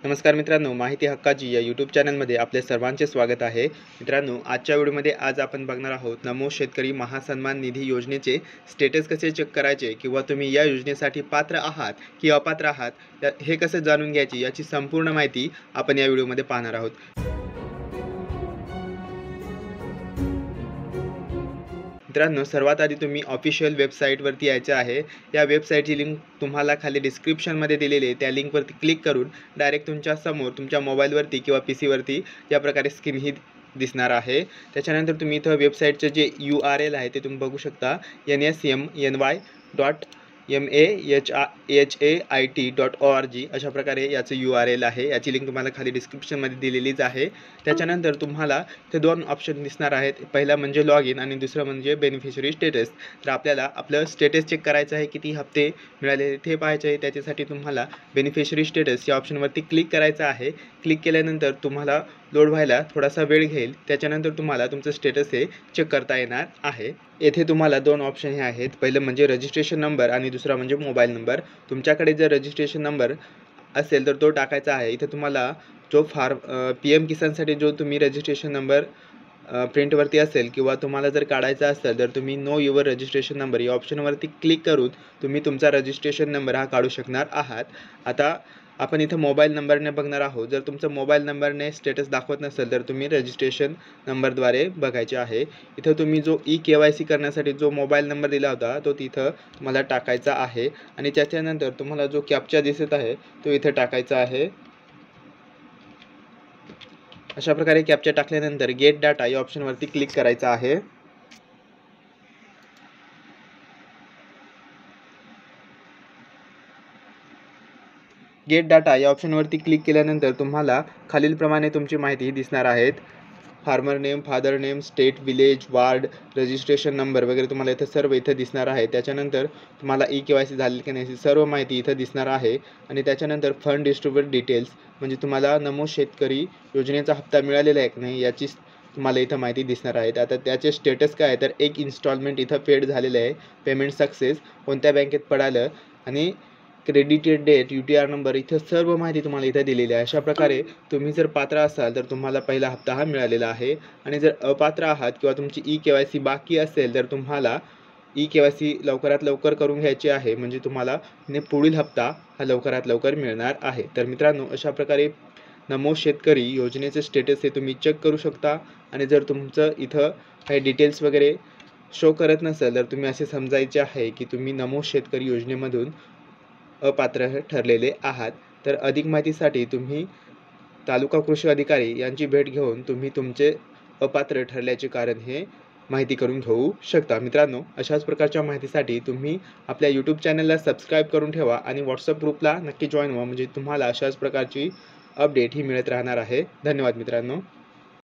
नमस्कार मित्रांनो, माहिती हक्काची या यूट्यूब चॅनलमध्ये आपले सर्वांचे स्वागत आहे। मित्रांनो, आजच्या व्हिडिओमध्ये आज आपण बघणार आहोत नमो शेतकरी महासन्मान निधी योजनेचे स्टेटस कसे चेक करायचे किंवा तुम्ही या योजनेसाठी पात्र आहात की अपात्र आहात हे कसे जाणून घ्यायचे याची संपूर्ण माहिती आपण या व्हिडिओमध्ये पाहणार आहोत। मित्रांनो, सर्वात आधी तुम्ही ऑफिशियल वेबसाईटवरती यायचे आहे। या वेबसाईटची लिंक तुम्हाला खाली डिस्क्रिप्शनमध्ये दिलेली आहे। त्या लिंकवरती क्लिक करून डायरेक्ट तुमच्या समोर तुमच्या मोबाईलवरती किंवा पीसीवरती या प्रकारे स्क्रीन ही दिसणार आहे। त्याच्यानंतर तुम्ही इथं वेबसाईटचे जे URL आहे ते तुम्ही बघू शकता, nsmny.mahait.org अशा प्रकारे याचं URL आहे। याची लिंक तुम्हाला खाली डिस्क्रिप्शनमध्ये दिलेलीच आहे। त्याच्यानंतर तुम्हाला ते दोन ऑप्शन दिसणार आहेत, पहिला म्हणजे लॉग इन आणि दुसरं म्हणजे बेनिफिशरी स्टेटस। तर आपल्याला आपलं स्टेटस चेक करायचं आहे, किती हप्ते मिळाले ते पाहायचे आहे। त्याच्यासाठी तुम्हाला बेनिफिशरी स्टेटस या ऑप्शनवरती क्लिक करायचं आहे। क्लिक केल्यानंतर तुम्हाला लोड व्हायला थोडासा वेळ घेईल। त्याच्यानंतर तुम्हाला तुमचं स्टेटस हे चेक करता येणार आहे। येथे तुम्हाला दोन ऑप्शन हे आहेत, पहिलं म्हणजे रजिस्ट्रेशन नंबर आणि दुसरा म्हणजे मोबाईल नंबर। तुमच्याकडे जर रजिस्ट्रेशन नंबर असेल तर तो टाकायचा आहे। इथे तुम्हाला जो PM किसानसाठी जो तुम्ही रजिस्ट्रेशन नंबर प्रिंटवरती असेल किंवा तुम्हाला जर काढायचा असेल तर तुम्ही नो युअर रजिस्ट्रेशन नंबर या ऑप्शनवरती क्लिक करून तुम्ही तुमचा रजिस्ट्रेशन नंबर हा काढू शकणार आहात। आता आपण इथं मोबाईल नंबरने बघणार आहोत। जर तुमचा मोबाईल नंबरने स्टेटस दाखवत नसेल तर तुम्ही रजिस्ट्रेशन नंबरद्वारे बघायचे आहे। इथं तुम्ही जो KYC करण्यासाठी जो मोबाईल नंबर दिला होता तो तिथं तुम्हाला टाकायचा आहे आणि त्याच्यानंतर तुम्हाला जो कॅप्चा दिसत आहे तो इथं टाकायचा आहे। अशा प्रकारे कॅप्चा टाकल्यानंतर गेट डाटा या ऑप्शनवरती क्लिक करायचं आहे। गेट डाटा या ऑप्शनवरती क्लिक केल्यानंतर तुम्हाला खालीलप्रमाणे तुमची माहिती दिसणार आहेत, farmer name, father name, state, village, ward, registration number वगैरे तुम्हाला इथं सर्व इथं दिसणार आहे। त्याच्यानंतर तुम्हाला KYC झाले की नाही सर्व माहिती इथं दिसणार आहे आणि त्याच्यानंतर फंड डिस्ट्रीब्यूट डिटेल्स म्हणजे तुम्हाला नमो शेतकरी योजनेचा हप्ता मिळालेला आहे की नाही याची तुम्हाला इथं माहिती दिसणार आहे। आता त्याचे स्टेटस काय आहे तर एक इन्स्टॉलमेंट इथं पेड झालेलं आहे, पेमेंट सक्सेस, कोणत्या बँकेत पडालं आणि क्रेडिटेड डेट, UTR नंबर इथं सर्व माहिती तुम्हाला इथं दिलेली आहे। अशा प्रकारे तुम्ही जर पात्र असाल तर तुम्हाला पहिला हप्ता हा मिळालेला आहे आणि जर अपात्र आहात किंवा तुमची KYC बाकी असेल तर तुम्हाला KYC लवकरात लवकर करून घ्यायची आहे, म्हणजे तुम्हाला पुढील हप्ता हा लवकरात लवकर मिळणार आहे। तर मित्रांनो, अशा प्रकारे नमो शेतकरी योजनेचे स्टेटस हे तुम्ही चेक करू शकता आणि जर तुमचं इथं काही डिटेल्स वगैरे शो करत नसेल तर तुम्ही असे समजायचे आहे की तुम्ही नमो शेतकरी योजनेमधून अपात्र ठरलेले आहात। तर अधिक माहितीसाठी तुम्ही तालुका कृषी अधिकारी यांची भेट घेऊन तुम्ही तुमचे अपात्र ठरल्याचे कारण हे माहिती करून घेऊ शकता। मित्रांनो, अशाच प्रकारच्या माहितीसाठी तुम्ही आपल्या यूट्यूब चॅनलला सबस्क्राईब करून ठेवा आणि व्हॉट्सअप ग्रुपला नक्की जॉईन व्हा, म्हणजे तुम्हाला अशाच प्रकारची अपडेट ही मिळत राहणार आहे। धन्यवाद मित्रांनो।